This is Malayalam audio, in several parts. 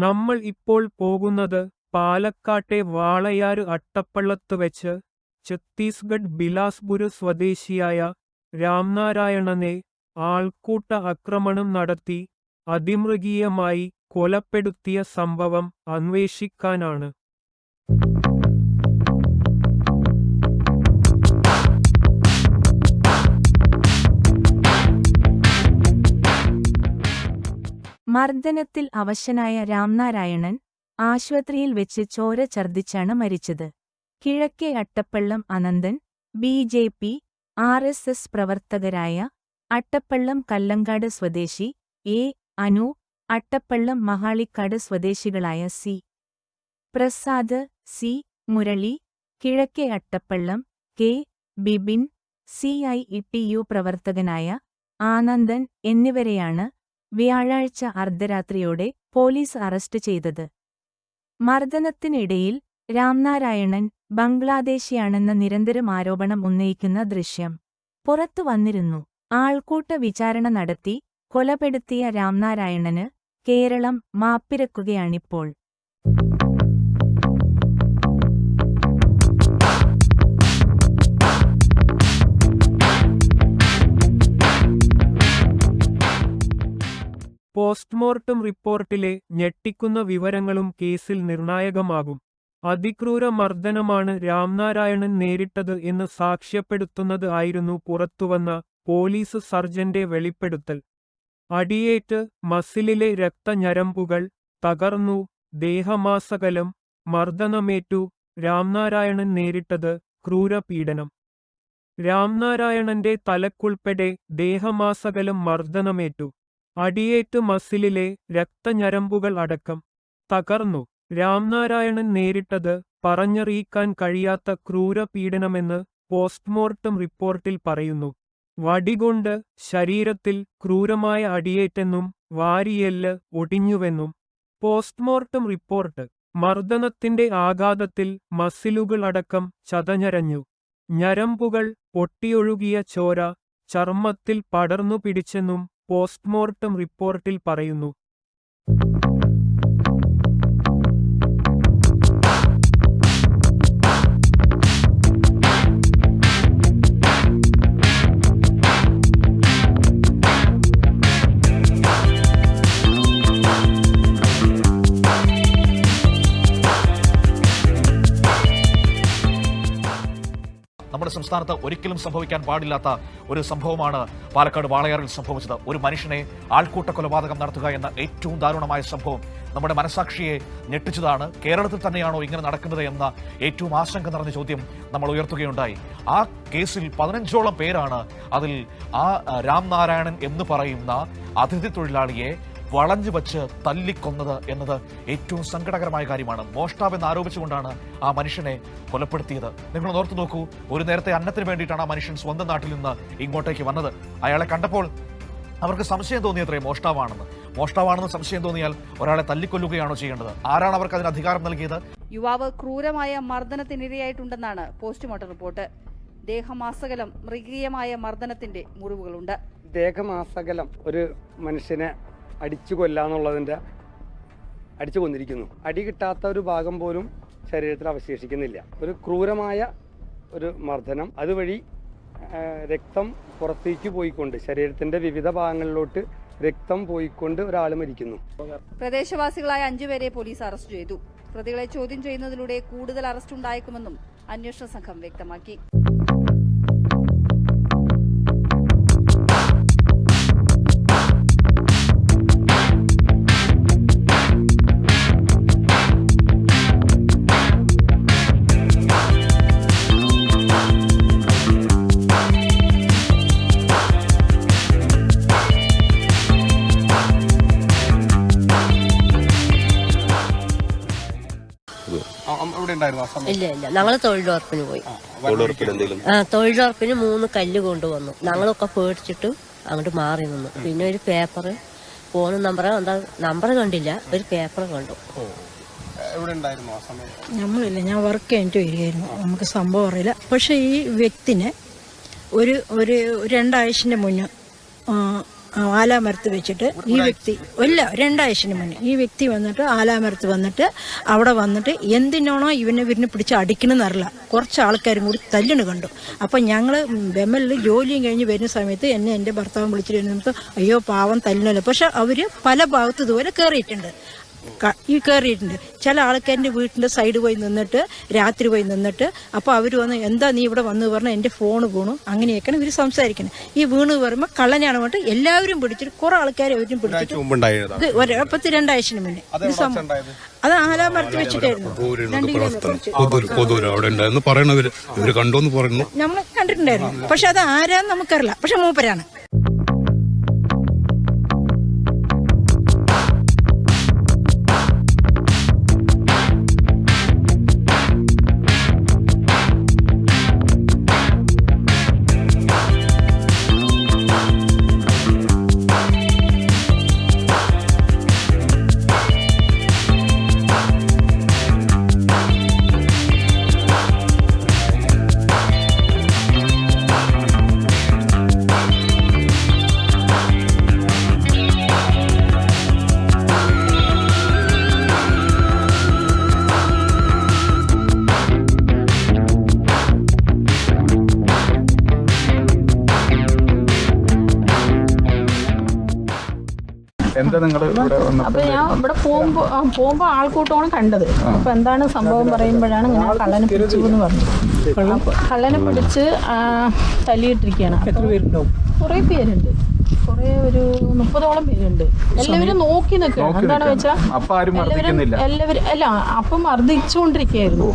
നമ്മൾ ഇപ്പോൾ പോകുന്നത് പാലക്കാട്ടെ വാളയാർ അട്ടപ്പള്ളത്ത് വെച്ച് ഛത്തീസ്ഗഡ് ബിലാസ്പുര് സ്വദേശിയായ രാംനാരായണനെ ആൾക്കൂട്ട ആക്രമണം നടത്തി അതിമൃഗീയമായി കൊലപ്പെടുത്തിയ സംഭവം അന്വേഷിക്കാനാണ്. മർദ്ദനത്തിൽ അവശനായ രാംനാരായണൻ ആശുപത്രിയിൽ വെച്ച് ചോര ഛർദ്ദിച്ചാണ് മരിച്ചത്. കിഴക്കേ അട്ടപ്പള്ളം അനന്തൻ, BJP, RSS പ്രവർത്തകരായ അട്ടപ്പള്ളം കല്ലങ്കാട് സ്വദേശി അനു, അട്ടപ്പള്ളം മഹാളിക്കാട് സ്വദേശികളായ C. പ്രസാദ്, C. മുരളി, കിഴക്കേ അട്ടപ്പള്ളം K. ബിബിൻ, CITU പ്രവർത്തകനായ ആനന്ദൻ എന്നിവരെയാണ് വ്യാഴാഴ്ച അർദ്ധരാത്രിയോടെ പോലീസ് അറസ്റ്റ് ചെയ്തത്. മർദ്ദനത്തിനിടയിൽ രാംനാരായണൻ ബംഗ്ലാദേശിയാണെന്ന നിരന്തരം ആരോപണം ഉന്നയിക്കുന്ന ദൃശ്യം പുറത്തു വന്നിരുന്നു. ആൾക്കൂട്ട വിചാരണ നടത്തി കൊലപ്പെടുത്തിയ രാംനാരായണന് കേരളം മാപ്പിരക്കുകയാണിപ്പോൾ. പോസ്റ്റ്മോർട്ടം റിപ്പോർട്ടിലെ ഞെട്ടിക്കുന്ന വിവരങ്ങളും കേസിൽ നിർണായകമാകും. അതിക്രൂര മർദ്ദനമാണ് രാംനാരായണൻ നേരിട്ടത് എന്ന് സാക്ഷ്യപ്പെടുത്തുന്നത് ആയിരുന്നു പുറത്തുവന്ന പോലീസ് സർജന്റെ വെളിപ്പെടുത്തൽ. അടിയേറ്റ് മസിലിലെ രക്തഞരമ്പുകൾ തകർന്നു, ദേഹമാസകലം മർദ്ദനമേറ്റു. രാംനാരായണൻ നേരിട്ടത് ക്രൂരപീഡനം. രാംനാരായണന്റെ തലക്കുൾപ്പെടെ ദേഹമാസകലം മർദ്ദനമേറ്റു. അടിയേറ്റ് മസിലിലെ രക്തഞരമ്പുകൾ അടക്കം തകർന്നു. രാംനാരായണൻ നേരിട്ടത് പറഞ്ഞറിയിക്കാൻ കഴിയാത്ത ക്രൂരപീഡനമെന്ന് പോസ്റ്റ്മോർട്ടം റിപ്പോർട്ടിൽ പറയുന്നു. വടികൊണ്ട് ശരീരത്തിൽ ക്രൂരമായ അടിയേറ്റെന്നും വാരിയെല്ല് ഒടിഞ്ഞുവെന്നും പോസ്റ്റ്മോർട്ടം റിപ്പോർട്ട്. മർദ്ദനത്തിന്റെ ആഘാതത്തിൽ മസിലുകൾ അടക്കം ചതഞ്ഞരഞ്ഞു. ഞരമ്പുകൾ പൊട്ടിയൊഴുകിയ ചോര ചർമ്മത്തിൽ പടർന്നു പിടിച്ചെന്നും പോസ്റ്റ്മോർട്ടം റിപ്പോർട്ടിൽ പറയുന്നു. നമ്മുടെ സംസ്ഥാനത്ത് ഒരിക്കലും സംഭവിക്കാൻ പാടില്ലാത്ത ഒരു സംഭവമാണ് പാലക്കാട് വാളയാറിൽ സംഭവിച്ചത്. ഒരു മനുഷ്യനെ ആൾക്കൂട്ട കൊലപാതകം നടത്തുക എന്ന ഏറ്റവും ദാരുണമായ സംഭവം നമ്മുടെ മനസാക്ഷിയെ ഞെട്ടിച്ചതാണ്. കേരളത്തിൽ തന്നെയാണോ ഇങ്ങനെ നടക്കുന്നത് എന്ന ഏറ്റവും ആശങ്ക നിറഞ്ഞ ചോദ്യം നമ്മൾ ഉയർത്തുകയുണ്ടായി. ആ കേസിൽ 15ഓളം പേരാണ് അതിൽ ആ രാംനാരായണൻ എന്ന് പറയുന്ന അതിഥി തൊഴിലാളിയെ വളഞ്ഞു വച്ച് തല്ലിക്കൊന്നത് എന്നത് ഏറ്റവും സങ്കടകരമായ കാര്യമാണ്. മോഷ്ടാവെന്ന് ആരോപിച്ചുകൊണ്ടാണ് ആ മനുഷ്യനെ കൊലപ്പെടുത്തിയത്. നിങ്ങൾ ഓർത്തു നോക്കൂ, ഒരു നേരത്തെ അന്നത്തിന് വേണ്ടിയിട്ടാണ് ആ മനുഷ്യൻ സ്വന്തം നാട്ടിൽ നിന്ന് ഇങ്ങോട്ടേക്ക് വന്നത്. അയാളെ കണ്ടപ്പോൾ അവർക്ക് സംശയം തോന്നിയത്രേ മോഷ്ടാവാണെന്ന് സംശയം തോന്നിയാൽ ഒരാളെ തല്ലിക്കൊല്ലുകയാണോ ചെയ്യേണ്ടത്? ആരാണ് അവർക്ക് അതിന് അധികാരം നൽകിയത്? യുവാവ് ക്രൂരമായ മർദ്ദനത്തിനിരയായിട്ടുണ്ടെന്നാണ് പോസ്റ്റ്മോർട്ടം റിപ്പോർട്ട്. ദേഹമാസകലം മൃഗീയമായ മർദ്ദനത്തിന്റെ മുറിവുകളുണ്ട്. ദേഹമാസകലം ഒരു മനുഷ്യനെ അടിച്ചു കൊന്നിരിക്കുന്നു. അടി കിട്ടാത്ത ഒരു ഭാഗം പോലും ശരീരത്തിൽ അവശേഷിക്കുന്നില്ല. ഒരു ക്രൂരമായ ഒരു മർദ്ദനം, അതുവഴി രക്തം പുറത്തേക്ക് പോയിക്കൊണ്ട് ശരീരത്തിന്റെ വിവിധ ഭാഗങ്ങളിലോട്ട് രക്തം പോയിക്കൊണ്ട് ഒരാൾ മരിക്കുന്നു. പ്രദേശവാസികളായ 5 പേരെ പോലീസ് അറസ്റ്റ് ചെയ്തു. പ്രതികളെ ചോദ്യം ചെയ്യുന്നതിലൂടെ കൂടുതൽ അറസ്റ്റ് ഉണ്ടായേക്കുമെന്നും അന്വേഷണ സംഘം വ്യക്തമാക്കി. ഇല്ല, ഞങ്ങള് തൊഴിലുറപ്പിന് പോയി. തൊഴിലുറപ്പിന് 3 കല്ല് കൊണ്ടുവന്നു. ഞങ്ങളൊക്കെ പേടിച്ചിട്ട് അങ്ങോട്ട് മാറി നിന്നു. പിന്നെ ഒരു പേപ്പർ, ഫോൺ നമ്പർ കണ്ടില്ല, ഒരു പേപ്പർ കണ്ടു. നമ്മളില്ല, ഞാൻ വർക്ക് കഴിഞ്ഞിട്ട് വരികയായിരുന്നു. നമുക്ക് സംഭവം അറിയില്ല. പക്ഷെ ഈ വ്യക്തിനെ ഒരു 2 ആഴ്ചന്റെ മുന്നേ ആലാമരത്ത് വെച്ചിട്ട് ഈ വ്യക്തി രണ്ടാഴ്ചന് മുന്നേ ഈ വ്യക്തി വന്നിട്ട് ആലാമരത്ത് വന്നിട്ട് അവിടെ വന്നിട്ട് എന്തിനാണോ ഇവനെ പിടിച്ച് അടിക്കണമെന്ന് അറിയില്ല, കുറച്ച് ആൾക്കാരും കൂടി തല്ലിന് കണ്ടു. അപ്പം ഞങ്ങൾ ബെമ്മലിൽ ജോലിയും കഴിഞ്ഞ് വരുന്ന സമയത്ത് എന്നെ എൻ്റെ ഭർത്താവും വിളിച്ചിട്ട് നമുക്ക് അയ്യോ പാവം തല്ലിനല്ലോ. പക്ഷെ അവർ പല ഭാഗത്തും ഇതുപോലെ കയറിയിട്ടുണ്ട്. ചില ആൾക്കാരുടെ വീട്ടിൻ്റെ സൈഡ് പോയി നിന്നിട്ട് രാത്രി പോയി നിന്നിട്ട് അപ്പോൾ അവർ വന്ന് എന്താ നീ ഇവിടെ വന്ന് പറഞ്ഞാൽ എൻ്റെ ഫോണ് വീണു, അങ്ങനെയൊക്കെയാണ് ഇവർ സംസാരിക്കുന്നത്. ഈ വീണ് പറയുമ്പോൾ കള്ളനാണ് പറഞ്ഞിട്ട് എല്ലാവരും പിടിച്ചിട്ട് കുറേ ആൾക്കാരെ അവരും പിടിച്ചിട്ട് 2 മുന്നേ അത് ആലാമരത്ത് വെച്ചിട്ടായിരുന്നു. നമ്മൾ കണ്ടിട്ടുണ്ടായിരുന്നു. പക്ഷെ അത് ആരാന്ന് നമുക്കറിയില്ല. പക്ഷെ മൂപ്പരാണ്. അപ്പൊ ഞാൻ ഇവിടെ പോകുമ്പോ ആൾക്കൂട്ടമാണ് കണ്ടത്. അപ്പൊ എന്താണ് സംഭവം പറയുമ്പോഴാണ് ഇങ്ങനെ കള്ളനെ പിടിച്ചു എന്ന് പറഞ്ഞു. കള്ളനെ പിടിച്ച് തല്ലിയിട്ടിരിക്കുകയാണ്. കുറെ പേരുണ്ട്, കുറെ ഒരു 30ഓളം പേരുണ്ട്. എല്ലാവരും നോക്കി നിൽക്കുകയാണ്. എന്താണെന്ന് വെച്ചാൽ എല്ലാവരും അപ്പം മർദ്ദിച്ചുകൊണ്ടിരിക്കുകയായിരുന്നു.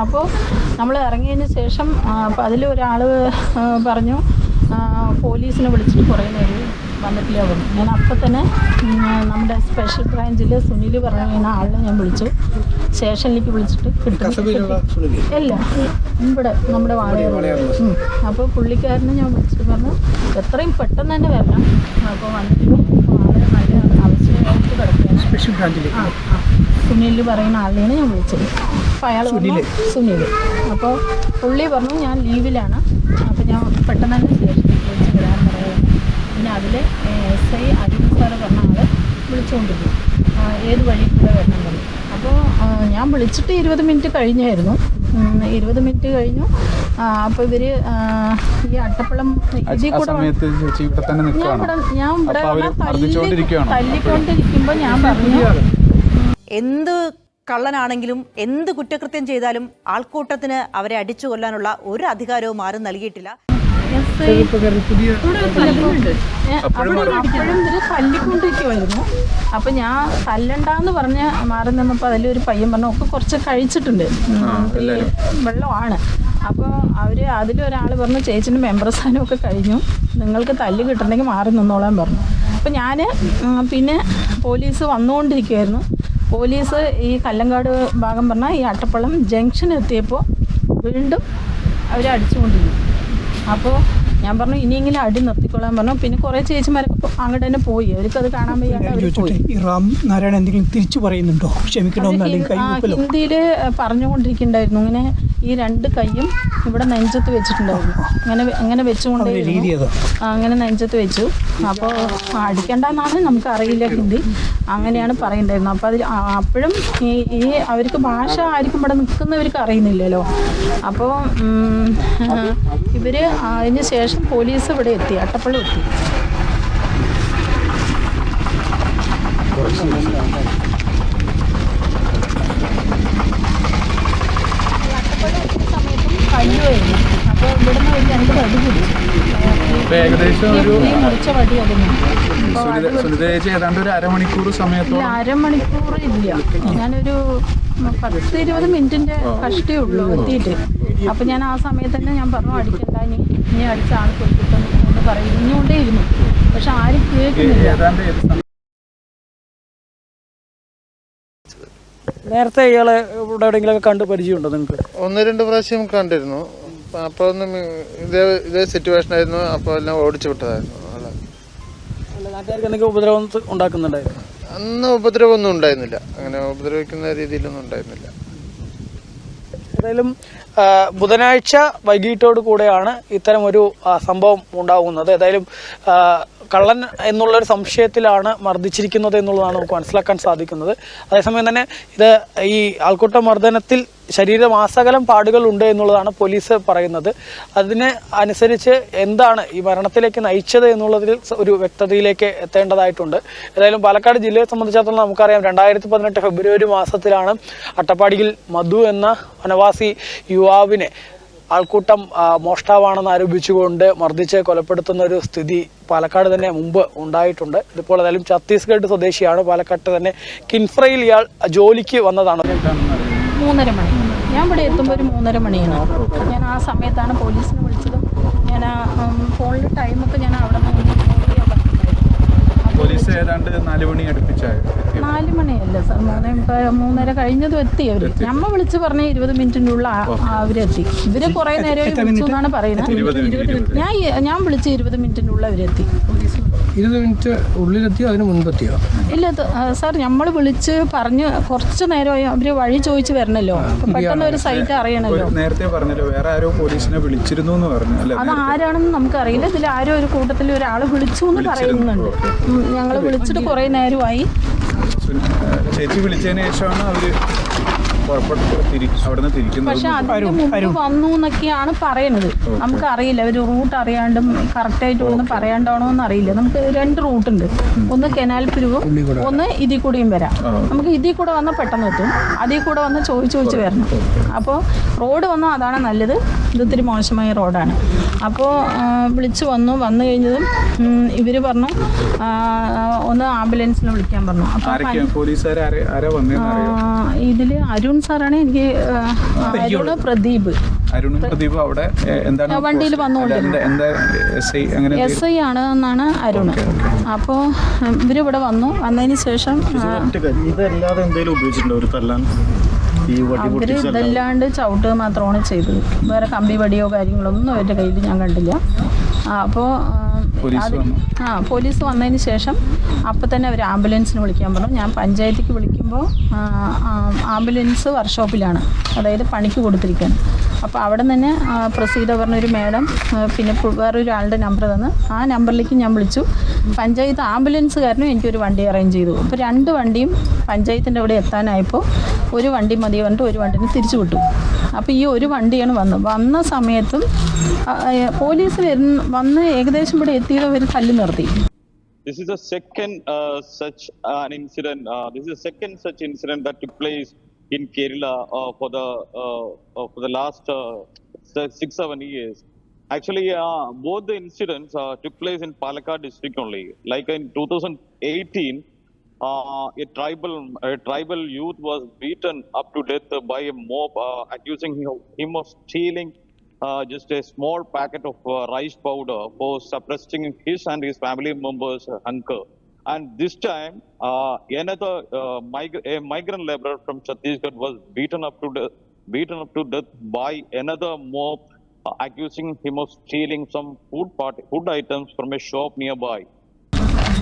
അപ്പോൾ നമ്മൾ ഇറങ്ങിയതിന് ശേഷം അതിലൊരാള് പറഞ്ഞു പോലീസിനെ വിളിച്ചിട്ട് കുറേ നേരം വന്നിട്ടില്ല പറഞ്ഞു. ഞാൻ അപ്പം തന്നെ നമ്മുടെ സ്പെഷ്യൽ ബ്രാഞ്ചിൽ സുനിൽ പറഞ്ഞ ആളിനെ ഞാൻ വിളിച്ചു. സ്റ്റേഷനിലേക്ക് വിളിച്ചിട്ട് ഇല്ല ഇവിടെ നമ്മുടെ വാളയാർ. അപ്പോൾ പുള്ളിക്കാരനെ ഞാൻ വിളിച്ചിട്ട് പറഞ്ഞു എത്രയും പെട്ടെന്ന് തന്നെ വരണം. അപ്പോൾ വന്നിട്ട് ആളെ നല്ല അവസ്ഥയായിട്ട് കിടക്കുകയാണ്. സ്പെഷ്യൽ ബ്രാഞ്ചിൽ സുനിൽ പറയുന്ന ആളിനെയാണ് ഞാൻ വിളിച്ചത്. അപ്പോൾ അയാൾ സുനിൽ. അപ്പോൾ പുള്ളി പറഞ്ഞു ഞാൻ ലീവിലാണ്. അപ്പോൾ ഞാൻ പെട്ടെന്ന് തന്നെ സ്റ്റേഷനിലേക്ക് വിളിച്ച് വരാൻ പറയുന്നത്. പിന്നെ അതിൽ SI അജിത് സാറ് പറഞ്ഞ ആൾ വിളിച്ചുകൊണ്ടിരുന്നു ഏത് വഴി കൂടെ വരണം പറഞ്ഞു. അപ്പോൾ ഞാൻ വിളിച്ചിട്ട് 20 മിനിറ്റ് കഴിഞ്ഞായിരുന്നു. 20 മിനിറ്റ് കഴിഞ്ഞു. അപ്പോൾ ഇവർ ഈ അട്ടപ്പള്ളം ഇതിൽ കൂടെ ഞാൻ ഇവിടെ തല്ലിക്കൊണ്ടിരിക്കുമ്പോൾ ഞാൻ പറഞ്ഞു എന്ത് കള്ളനാണെങ്കിലും എന്ത് കുറ്റകൃത്യം ചെയ്താലും ആൾക്കൂട്ടത്തിന് അവരെ അടിച്ചു കൊല്ലാനുള്ള ഒരു അധികാരവും ആരും നൽകിയിട്ടില്ല. അപ്പോഴും ഇവര് തല്ലിക്കൊണ്ടിരിക്കുമായിരുന്നു. അപ്പം ഞാൻ തല്ലണ്ടെന്ന് പറഞ്ഞ് മാറി നിന്നപ്പോൾ അതിലൊരു പയ്യൻ പറഞ്ഞു ഒക്കെ കുറച്ച് കഴിച്ചിട്ടുണ്ട്, ഈ വെള്ളമാണ്. അപ്പോൾ അതിലൊരാൾ പറഞ്ഞു ചേച്ചിൻ്റെ മെമ്പർ സ്ഥാനമൊക്കെ കഴിഞ്ഞു, നിങ്ങൾക്ക് തല്ല് കിട്ടണമെങ്കിൽ മാറി നിന്നോളാൻ പറഞ്ഞു. അപ്പം ഞാൻ പിന്നെ പോലീസ് വന്നുകൊണ്ടിരിക്കുമായിരുന്നു. പോലീസ് ഈ കല്ലങ്കാട് ഭാഗം പറഞ്ഞാൽ ഈ അട്ടപ്പള്ളം ജംഗ്ഷൻ എത്തിയപ്പോൾ വീണ്ടും അവർ അടിച്ചുകൊണ്ടിരുന്നു. അപ്പോൾ ഞാൻ പറഞ്ഞു ഇനിയെങ്കിലും അടി നിർത്തിക്കൊള്ളാൻ പറഞ്ഞു. പിന്നെ കുറേ ചേച്ചിമാരൊക്കെ അങ്ങോട്ട് തന്നെ പോയി. അവർക്ക് അത് കാണാൻ വയ്യാണ്ട് അവർ പോയി. നാരായണൻ എന്തെങ്കിലും തിരിച്ചു പറയുന്നുണ്ടോ? ഹിന്ദിയിൽ പറഞ്ഞുകൊണ്ടിരിക്കുന്നുണ്ടായിരുന്നു. ഇങ്ങനെ ഈ 2 കൈയും ഇവിടെ നെഞ്ചത്ത് വെച്ചിട്ടുണ്ടായിരുന്നു. അങ്ങനെ വെച്ചുകൊണ്ടേയിരുന്നു. അങ്ങനെ നെഞ്ചത്ത് വെച്ചു. അപ്പോൾ അടിക്കണ്ടെന്നാണ് നമുക്കറിയില്ല ഹിന്ദി, അങ്ങനെയാണ് പറയുന്നുണ്ടായിരുന്നു. അപ്പോൾ അപ്പോഴും ഈ അവർക്ക് ഭാഷ ആയിരിക്കും ഇവിടെ നിൽക്കുന്നവർക്ക് അറിയുന്നില്ലല്ലോ. അപ്പോൾ ഇവർ അതിന് ശേഷം പോലീസ് ഇവിടെ എത്തി, അട്ടപ്പള്ളം എത്തി. അട്ടപ്പള്ളം എത്തിയ സമയത്തും കല്ലുമായിരുന്നു. അപ്പോൾ ഇവിടുന്ന് ഒരു 2 വടി പിടിച്ചു. ഏകദേശം ഈ മുറിച്ച വടി അതിന് ഏതാണ്ട് ഒരു അരമണിക്കൂർ സമയത്ത് അരമണിക്കൂർ ഇല്ല, ഞാനൊരു 10-20 മിനിറ്റിൻ്റെ കഷ്ടേ ഉള്ളൂ എത്തിയിട്ട്. അപ്പം ഞാൻ ആ സമയത്ത് തന്നെ ഞാൻ പറഞ്ഞു അടിക്കണ്ട, ഇനി അടിച്ച ആൾ കൊടുത്തിട്ടും എന്ന് പറഞ്ഞുകൊണ്ടേയിരുന്നു. പക്ഷെ ആരും കേൾക്കുന്നില്ല. നേരത്തെ ഇയാളെ ഇവിടെ എവിടെയെങ്കിലൊക്കെ കണ്ട് പരിചയമുണ്ടോ നിങ്ങൾക്ക്? 1-2 പ്രാവശ്യം കണ്ടിരുന്നു. അപ്പോൾ ഒന്നും ഇതേ സിറ്റുവേഷൻ ആയിരുന്നു. അപ്പോൾ എല്ലാം ഓടിച്ചു വിട്ടതായിരുന്നു. നാട്ടുകാർക്ക് എന്തെങ്കിലും ഉപദ്രവം ഉണ്ടാക്കുന്നുണ്ടായിരുന്നു? അന്ന് ഉപദ്രവമൊന്നും ഉണ്ടായിരുന്നില്ല, അങ്ങനെ ഉപദ്രവിക്കുന്ന രീതിയിലൊന്നും ഉണ്ടായിരുന്നില്ല. ഏതായാലും ബുധനാഴ്ച വൈകിട്ടോട് കൂടെയാണ് ഇത്തരം ഒരു സംഭവം ഉണ്ടാകുന്നത്. ഏതായാലും കള്ളൻ എന്നുള്ളൊരു സംശയത്തിലാണ് മർദ്ദിച്ചിരിക്കുന്നത് എന്നുള്ളതാണ് നമുക്ക് മനസ്സിലാക്കാൻ സാധിക്കുന്നത്. അതേസമയം തന്നെ ഇത് ഈ ആൾക്കൂട്ട മർദ്ദനത്തിൽ ശരീരമാസകലം പാടുകൾ ഉണ്ട് എന്നുള്ളതാണ് പോലീസ് പറയുന്നത്. അതിന് അനുസരിച്ച് എന്താണ് ഈ മരണത്തിലേക്ക് നയിച്ചത് എന്നുള്ളതിൽ ഒരു വ്യക്തതയിലേക്ക് എത്തേണ്ടതായിട്ടുണ്ട്. ഏതായാലും പാലക്കാട് ജില്ലയെ സംബന്ധിച്ചിടത്തോളം നമുക്കറിയാം 2018 ഫെബ്രുവരി മാസത്തിലാണ് അട്ടപ്പാടിയിൽ മധു എന്ന വനവാസി യുവാവിനെ ആൾക്കൂട്ടം മോഷ്ടാവാണെന്ന് ആരോപിച്ചുകൊണ്ട് മർദ്ദിച്ച് കൊലപ്പെടുത്തുന്ന ഒരു സ്ഥിതി പാലക്കാട് തന്നെ മുമ്പ് ഉണ്ടായിട്ടുണ്ട്. ഇതിപ്പോൾ ഏതായാലും ഛത്തീസ്ഗഡ് സ്വദേശിയാണ്. പാലക്കാട്ട് തന്നെ കിൻഫ്രയിൽ ഇയാൾ ജോലിക്ക് വന്നതാണ്. 3:30 മണി. ഞാൻ ഇവിടെ എത്തുമ്പോൾ ഒരു 3:30 മണിയാണ്. ഞാൻ ആ സമയത്താണ് പോലീസിനെ വിളിച്ചതും. ഞാൻ ആ ഫോണിൽ ടൈമൊക്കെ ഞാൻ അവിടെ നിന്ന് പോലീസ് ഏതാണ്ട് 4 മണി അടുപ്പിച്ചായി. 4 മണിയല്ല സാർ, 3:30 കഴിഞ്ഞതും എത്തി അവർ. ഞമ്മ വിളിച്ച് പറഞ്ഞ 20 മിനിറ്റിനുള്ള അവരെത്തി. ഇവര് കുറെ നേരം വിളിച്ചു എന്നാണ് പറയുന്നത്. ഞാൻ വിളിച്ച് 20 മിനിറ്റിനുള്ള അവരെത്തി. 20 മിനിറ്റ് ഉള്ളിലെത്തി, അതിന് മുൻപെത്തിയോ? ഇല്ല സാർ, നമ്മൾ വിളിച്ച് പറഞ്ഞ് കുറച്ച് നേരമായി. അവര് വഴി ചോദിച്ച് വരണല്ലോ, പെട്ടെന്ന് ഒരു സൈറ്റ് അറിയണല്ലോ. നേരത്തെ പറഞ്ഞല്ലോ വേറെ ആരോ പോലീസിനെ വിളിച്ചിരുന്നു എന്ന് പറഞ്ഞു. അത് ആരാണെന്ന് നമുക്കറിയില്ല. ഇതിൽ ആരോ ഒരു കൂട്ടത്തിൽ ഒരാൾ വിളിച്ചു എന്ന് പറയുന്നുണ്ട്. ഞങ്ങൾ വിളിച്ചിട്ട് കുറേ നേരമായി. ചേച്ചി വിളിച്ചതിന് ശേഷമാണ് അവര് പക്ഷെ അതിന് മുമ്പ് വന്നു എന്നൊക്കെയാണ് പറയുന്നത്. നമുക്കറിയില്ല, ഒരു റൂട്ട് അറിയാണ്ടും കറക്റ്റായിട്ട് ഒന്ന് പറയാണ്ടാണോ എന്ന് അറിയില്ല. നമുക്ക് 2 റൂട്ടുണ്ട്. ഒന്ന് കനാൽ പിരിവും, ഒന്ന് ഇതിൽ കൂടിയും വരാം. നമുക്ക് ഇതിൽ കൂടെ വന്നാൽ പെട്ടെന്ന് എത്തും, അതിൽ കൂടെ വന്ന് ചോദിച്ച് വരണം. അപ്പോൾ റോഡ് വന്നാൽ അതാണ് നല്ലത്. ഇതൊത്തിരി മോശമായ റോഡാണ്. അപ്പോൾ വിളിച്ചു വന്നു കഴിഞ്ഞതും ഇവർ പറഞ്ഞു ഒന്ന് ആംബുലൻസിനെ വിളിക്കാൻ പറഞ്ഞു. അപ്പോൾ ഇതിൽ അരുൺ സാറാണ്. എനിക്ക് പ്രദീപ് അവിടെ വണ്ടിയിൽ വന്നുകൊണ്ടിരുന്നത് SI ആണ് എന്നാണ് അരുൺ. അപ്പോൾ ഇവരിവിടെ വന്നതിന് ശേഷം അവര് ഇതല്ലാണ്ട് ചവിട്ടുക മാത്രമാണ് ചെയ്തത്. വേറെ കമ്പി വടിയോ കാര്യങ്ങളൊന്നും അവരുടെ കയ്യിൽ ഞാൻ കണ്ടില്ല. അപ്പോൾ പോലീസ് വന്നതിന് ശേഷം അപ്പം തന്നെ അവർ ആംബുലൻസിന് വിളിക്കാൻ പറഞ്ഞു. ഞാൻ പഞ്ചായത്തിക്ക് വിളിക്കുമ്പോൾ ആംബുലൻസ് വർക്ക്ഷോപ്പിലാണ്, അതായത് പണിക്ക് കൊടുത്തിരിക്കുകയാണ്. അപ്പോൾ അവിടെ തന്നെ പ്രസീത പറഞ്ഞൊരു മാഡം പിന്നെ വേറൊരാളുടെ നമ്പർ തന്ന് ആ നമ്പറിലേക്ക് ഞാൻ വിളിച്ചു. പഞ്ചായത്ത് ആംബുലൻസുകാരനും എനിക്കൊരു വണ്ടി അറേഞ്ച് ചെയ്തു. അപ്പോൾ 2 വണ്ടിയും പഞ്ചായത്തിൻ്റെ അവിടെ എത്താനായപ്പോൾ ഒരു വണ്ടി മതി പറഞ്ഞിട്ട് ഒരു വണ്ടിനെ തിരിച്ചു വിട്ടു. അപ്പോൾ ഈ ഒരു വണ്ടിയാണ് വന്ന സമയത്തും പോലീസ് വന്ന് ഏകദേശം ഇവിടെ എത്തിയത് അവർ തല്ലി നിർത്തി. This is the second such an incident. This is the second such incident that took place in Kerala for the last 6-7 years. Actually, both the incidents took place in Palakkad district only. Like in 2018, a tribal youth was beaten up to death by a mob, accusing him of stealing just a small packet of rice powder for suppressing his and his family members' hunger. And this time, another migrant laborer from Chhattisgarh was beaten up to death by another mob, accusing him of stealing some food items from a shop nearby.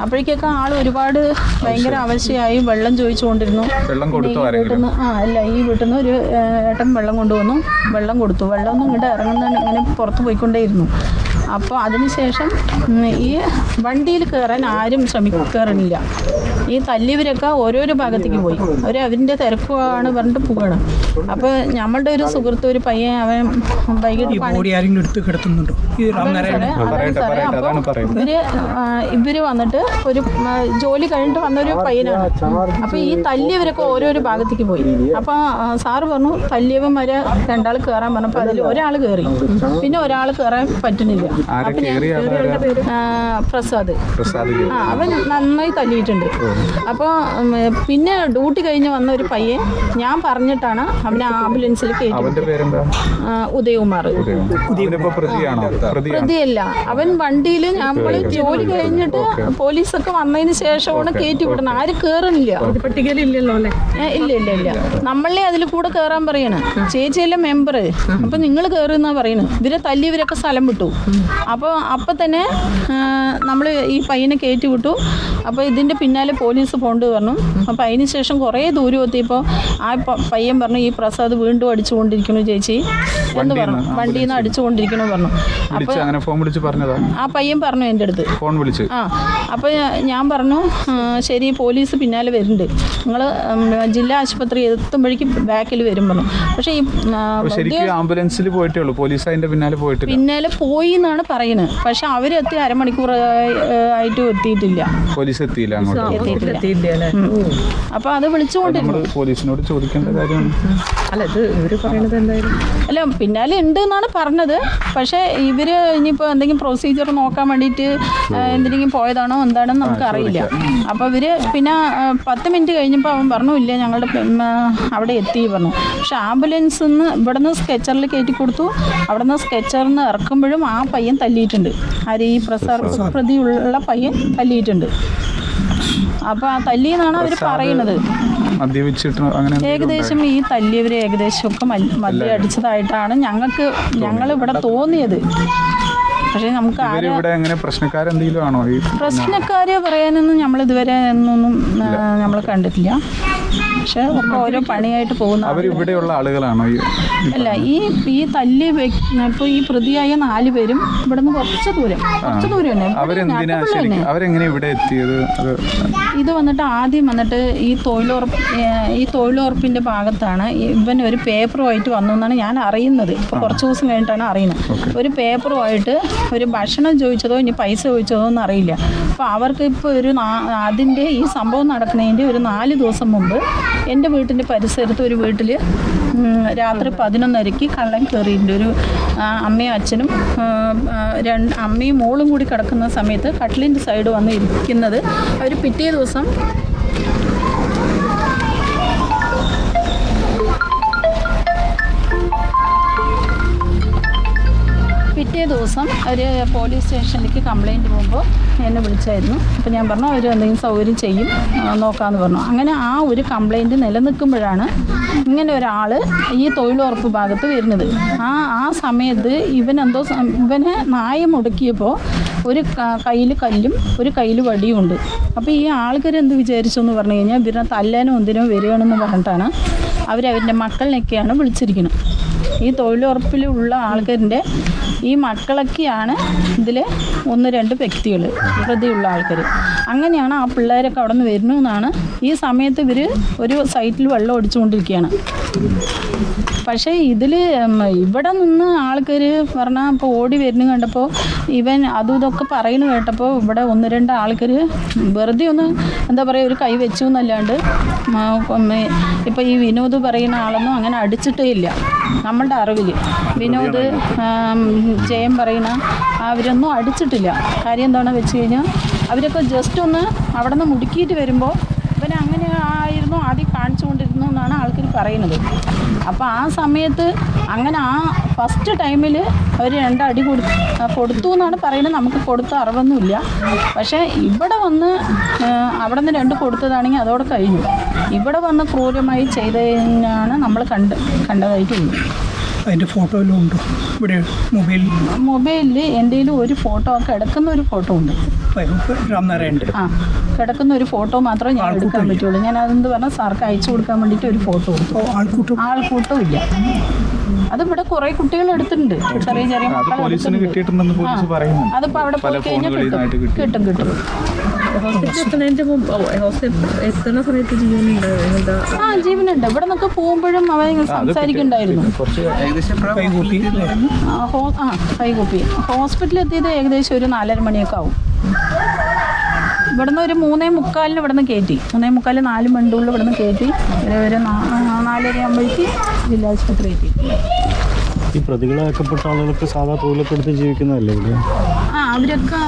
അപ്പോഴേക്കൊക്കെ ആൾ ഒരുപാട് ഭയങ്കര അവശയായി വെള്ളം ചോദിച്ചുകൊണ്ടിരുന്നു. ഈ വീട്ടിൽ നിന്ന് ഒരു ഏട്ടൻ വെള്ളം കൊണ്ടുവന്നു, വെള്ളം കൊടുത്തു. വെള്ളമൊന്നും ഇങ്ങോട്ട് ഇറങ്ങുന്ന ഇങ്ങനെ പുറത്ത് പോയിക്കൊണ്ടേയിരുന്നു. അപ്പോൾ അതിനുശേഷം ഈ വണ്ടിയിൽ കയറാൻ ആരും കയറണില്ല. ഈ തല്ലിയവരൊക്കെ ഓരോരോ ഭാഗത്തേക്ക് പോയി. അവരിൻ്റെ തിരക്കാണ് പറഞ്ഞിട്ട് പോവുകയാണ്. അപ്പോൾ നമ്മളുടെ ഒരു സുഹൃത്ത്, ഒരു പയ്യൻ, അവൻ വൈകിട്ട് ഇവര് വന്നിട്ട് ഒരു ജോലി കഴിഞ്ഞിട്ട് വന്നൊരു പയ്യനാണ്. അപ്പോൾ ഈ തല്ലിയവരൊക്കെ ഓരോരോ ഭാഗത്തേക്ക് പോയി. അപ്പോൾ സാറ് പറഞ്ഞു തല്ലിയവന്മാരെ 2 ആൾ കയറാൻ പറഞ്ഞപ്പോൾ അതിൽ ഒരാൾ കയറി, പിന്നെ ഒരാൾ കയറാൻ പറ്റുന്നില്ല. അപ്പം പ്രസാദ് അവൻ നന്നായി തല്ലിയിട്ടുണ്ട്. അപ്പോൾ പിന്നെ ഡ്യൂട്ടി കഴിഞ്ഞ് വന്ന ഒരു പയ്യൻ ഞാൻ പറഞ്ഞിട്ടാണ് അവനെ ആംബുലൻസിൽ കയറ്റി. ഉദയകുമാർ പ്രതിയല്ല, അവൻ വണ്ടിയിൽ നമ്മൾ ജോലി കഴിഞ്ഞിട്ട് പോലീസൊക്കെ വന്നതിന് ശേഷമാണ് കയറ്റി വിടണം. ആരും കയറണില്ല. പട്ടികയിലില്ലല്ലോ അല്ലേ? ഇല്ല. നമ്മളെ അതിൽ കൂടെ കയറാൻ പറയണ ചേച്ചിയല്ലേ മെമ്പർ. അപ്പം നിങ്ങൾ കയറുന്നാ പറയണത്. ഇവരെ തല്ലിയവരൊക്കെ സ്ഥലം വിട്ടു. അപ്പോൾ തന്നെ നമ്മൾ ഈ പയ്യനെ കയറ്റി വിട്ടു. അപ്പോൾ ഇതിൻ്റെ പിന്നാലെ പോലീസ് പോണ്ട് പറഞ്ഞു. അപ്പോൾ അതിന് ശേഷം കുറേ ദൂരം എത്തിയപ്പോൾ ആ പയ്യൻ പറഞ്ഞു, ഈ പ്രസാദ് വീണ്ടും അടിച്ചുകൊണ്ടിരിക്കുന്നു ചേച്ചി എന്ന് പറഞ്ഞു, വണ്ടിയിൽ നിന്ന് അടിച്ചുകൊണ്ടിരിക്കുന്നു പറഞ്ഞു. അപ്പോൾ ആ പയ്യൻ പറഞ്ഞു എൻ്റെ അടുത്ത് ഫോൺ വിളിച്ച്. അപ്പോൾ ഞാൻ പറഞ്ഞു ശരി, പോലീസ് പിന്നാലെ വരുന്നുണ്ട്, നിങ്ങൾ ജില്ലാ ആശുപത്രി എത്തുമ്പോഴേക്കും ബാക്കിൽ വരും പറഞ്ഞു. പക്ഷേ ഈ ആംബുലൻസിൽ പോയിട്ടേ ഉള്ളൂ, പോലീസ് അതിന്റെ പിന്നാലെ പോയി എന്നാണ് പറയുന്നത്. പക്ഷെ അവരെത്തി അരമണിക്കൂർ ആയിട്ടും എത്തിയിട്ടില്ല, പോലീസ് എത്തിയില്ല. അപ്പൊ അത് വിളിച്ചുകൊണ്ടിരുന്നു. പോലീസിനോട് ചോദിക്കേണ്ട കാര്യമാണ്. അല്ല, പിന്നാലെ ഉണ്ട് എന്നാണ് പറഞ്ഞത്. പക്ഷെ ഇവര് ഇനിയിപ്പോ എന്തെങ്കിലും പ്രൊസീജിയർ നോക്കാൻ വേണ്ടിയിട്ട് എന്തെങ്കിലും പോയതാണോ എന്താണെന്ന് നമുക്ക് അറിയില്ല. അപ്പോൾ ഇവർ പിന്നെ 10 മിനിറ്റ് കഴിഞ്ഞപ്പോൾ അവൻ പറഞ്ഞു ഇല്ല ഞങ്ങളുടെ അവിടെ എത്തി പറഞ്ഞു. പക്ഷെ ആംബുലൻസിൽ നിന്ന് ഇവിടെ നിന്ന് സ്കെച്ചറിൽ കയറ്റി കൊടുത്തു. അവിടെ നിന്ന് സ്കെച്ചറിൽ നിന്ന് ഇറക്കുമ്പോഴും ആ പയ്യൻ തല്ലിയിട്ടുണ്ട്. ആര് ഈ പ്രതിയുള്ള പയ്യൻ തല്ലിയിട്ടുണ്ട്. അപ്പോൾ ആ തല്ലിയെന്നാണ് അവർ പറയുന്നത്. ഏകദേശം ഈ തല്ലിയവർ ഏകദേശമൊക്കെ മദ്യം അടിച്ചതായിട്ടാണ് ഞങ്ങളിവിടെ തോന്നിയത്. പക്ഷേ നമുക്ക് പ്രശ്നക്കാരെ പറയാനൊന്നും നമ്മളിതുവരെ ഒന്നും നമ്മൾ കണ്ടിട്ടില്ല. പക്ഷെ ഓരോ പണിയായിട്ട് പോകുന്ന ആളുകളാണോ? അല്ല, ഈ തല്ലി ഇപ്പോൾ ഈ പ്രതിയായ 4 പേരും ഇവിടെ നിന്ന് കുറച്ച് ദൂരം തന്നെ. ഇത് വന്നിട്ട് ആദ്യം വന്നിട്ട് ഈ തൊഴിലുറപ്പിൻ്റെ ഭാഗത്താണ് ഇവൻ ഒരു പേപ്പറുമായിട്ട് വന്നു എന്നാണ് ഞാൻ അറിയുന്നത്. ഇപ്പോൾ കുറച്ച് ദിവസം കഴിഞ്ഞിട്ടാണ് അറിയുന്നത്. ഒരു പേപ്പറുമായിട്ട് ഒരു ഭക്ഷണം ചോദിച്ചതോ ഇനി പൈസ ചോദിച്ചതോ ഒന്നും അറിയില്ല. അപ്പോൾ അവർക്ക് ഇപ്പോൾ അതിൻ്റെ ഈ സംഭവം നടക്കുന്നതിൻ്റെ ഒരു 4 ദിവസം മുമ്പ് എൻ്റെ വീട്ടിൻ്റെ പരിസരത്ത് ഒരു വീട്ടിൽ രാത്രി 11:30 കള്ളൻ കയറിയിട്ടുണ്ട്. ഒരു അമ്മയും അച്ഛനും അമ്മയും മോളും കൂടി കിടക്കുന്ന സമയത്ത് കട്ടിലിൻ്റെ സൈഡ് വന്ന് ഇരിക്കുന്നത്. അവർ പിറ്റേ ദിവസം അവർ പോലീസ് സ്റ്റേഷനിലേക്ക് കംപ്ലയിൻറ്റ് പോകുമ്പോൾ എന്നെ വിളിച്ചായിരുന്നു. അപ്പോൾ ഞാൻ പറഞ്ഞു അവർ എന്തെങ്കിലും സൗകര്യം ചെയ്യും നോക്കാമെന്ന് പറഞ്ഞു. അങ്ങനെ ആ ഒരു കംപ്ലയിൻറ്റ് നിലനിൽക്കുമ്പോഴാണ് ഇങ്ങനെ ഒരാൾ ഈ തൊഴിലുറപ്പ് ഭാഗത്ത് വരുന്നത്. ആ സമയത്ത് ഇവനെ നായ മുടക്കിയപ്പോൾ ഒരു കയ്യിൽ കല്ലും ഒരു കയ്യിൽ വടിയും ഉണ്ട്. അപ്പോൾ ഈ ആൾക്കാരെന്ത് വിചാരിച്ചു എന്ന് പറഞ്ഞു കഴിഞ്ഞാൽ ഇവരെ തല്ലാനോ എന്തിനോ വരികയാണെന്ന് പറഞ്ഞിട്ടാണ് അവരവരുടെ മക്കളിനൊക്കെയാണ് വിളിച്ചിരിക്കുന്നത്. ഈ തൊഴിലുറപ്പിലുള്ള ആൾക്കാരിൻ്റെ ഈ മക്കളൊക്കെയാണ് ഇതിൽ 1-2 വ്യക്തികൾ, പ്രതിയുള്ള ആൾക്കാർ. അങ്ങനെയാണ് ആ പിള്ളേരൊക്കെ അവിടെ നിന്ന് വരുന്നു എന്നാണ്. ഈ സമയത്ത് ഇവർ ഒരു സൈറ്റിൽ വെള്ളം ഒടിച്ചുകൊണ്ടിരിക്കുകയാണ്. പക്ഷേ ഇതിൽ ഇവിടെ നിന്ന് ആൾക്കാർ പറഞ്ഞാൽ ഇപ്പോൾ ഓടി വരുന്നു കണ്ടപ്പോൾ ഇവൻ അതും ഇതൊക്കെ പറയുന്നു കേട്ടപ്പോൾ ഇവിടെ 1-2 ആൾക്കാർ വെറുതെ ഒന്ന് എന്താ പറയുക ഒരു കൈ വെച്ചു എന്നല്ലാണ്ട് ഇപ്പോൾ ഈ വിനോദ് പറയുന്ന ആളൊന്നും അങ്ങനെ അടിച്ചിട്ടേ ഇല്ല നമ്മളുടെ അറിവിൽ. വിനോദ് ജയം പറയുന്ന അവരൊന്നും അടിച്ചിട്ടില്ല. കാര്യം എന്താണെന്ന് വെച്ച് കഴിഞ്ഞാൽ അവരൊക്കെ ജസ്റ്റ് ഒന്ന് അവിടെ നിന്ന് മുടുക്കിയിട്ട് വരുമ്പോൾ ഇവനെ അങ്ങനെ ആയിരുന്നു ആദ്യം കാണിച്ചുകൊണ്ടിരുന്നു എന്നാണ് ആൾക്കാർ പറയുന്നത്. അപ്പോൾ ആ സമയത്ത് അങ്ങനെ ആ ഫസ്റ്റ് ടൈമിൽ അവർ 2 അടി കൊടുത്തു എന്നാണ് പറയുന്നത്. നമുക്ക് കൊടുത്ത അറിവൊന്നുമില്ല. പക്ഷേ ഇവിടെ വന്ന് അവിടെ നിന്ന് 2 കൊടുത്തതാണെങ്കിൽ അതോടെ കഴിഞ്ഞു. ഇവിടെ വന്ന് ക്രൂരമായി ചെയ്തതിനാണ് നമ്മൾ കണ്ടതായിട്ടുള്ളൂ. അതിൻ്റെ ഫോട്ടോയിലും ഉണ്ടോ? ഇവിടെ മൊബൈലിൽ എൻ്റെ ഒരു ഫോട്ടോ കിടക്കുന്ന ഒരു ഫോട്ടോ ഉണ്ട്. രാംനാരായണൻ്റെ കിടക്കുന്ന ഒരു ഫോട്ടോ മാത്രമേ ഞാൻ എടുക്കാൻ പറ്റുള്ളൂ. ഞാൻ അതെന്ത് പറഞ്ഞാൽ സാർക്ക് അയച്ചു കൊടുക്കാൻ വേണ്ടിയിട്ട് ഒരു ഫോട്ടോ കൊടുത്തു. ആൾക്കൂട്ടം ഇല്ല. അത് ഇവിടെ കുറെ കുട്ടികൾ എടുത്തിട്ടുണ്ട്. ചെറിയ മക്കളെ അതിപ്പോൾ അവിടെ പോയി കഴിഞ്ഞാൽ കിട്ടും. ജീവനുണ്ട്. ഇവിടെ നിന്നൊക്കെ പോകുമ്പോഴും അവൻ സംസാരിക്കുന്നുണ്ടായിരുന്നു. കൈകൂപ്പി ഹോസ്പിറ്റലിൽ എത്തിയത് ഏകദേശം ഒരു 4:30 മണിയൊക്കെ ആവും. ഇവിടുന്ന് ഒരു 3:45 ഇവിടുന്ന് കയറ്റി. 3:45 4 മണിക്കൂറിൽ ഇവിടുന്ന് കയറ്റി ഒരു 4:30 ആകുമ്പോഴേക്ക് ജില്ലാ ആശുപത്രി എത്തി. ഈ പ്രതികളാക്കപ്പെട്ട ആളുകൾക്ക് സാധാ തൊഴിലൊക്കെ എടുത്ത് ജീവിക്കുന്നതല്ലേ ഇവിടെ? അവരൊക്കെ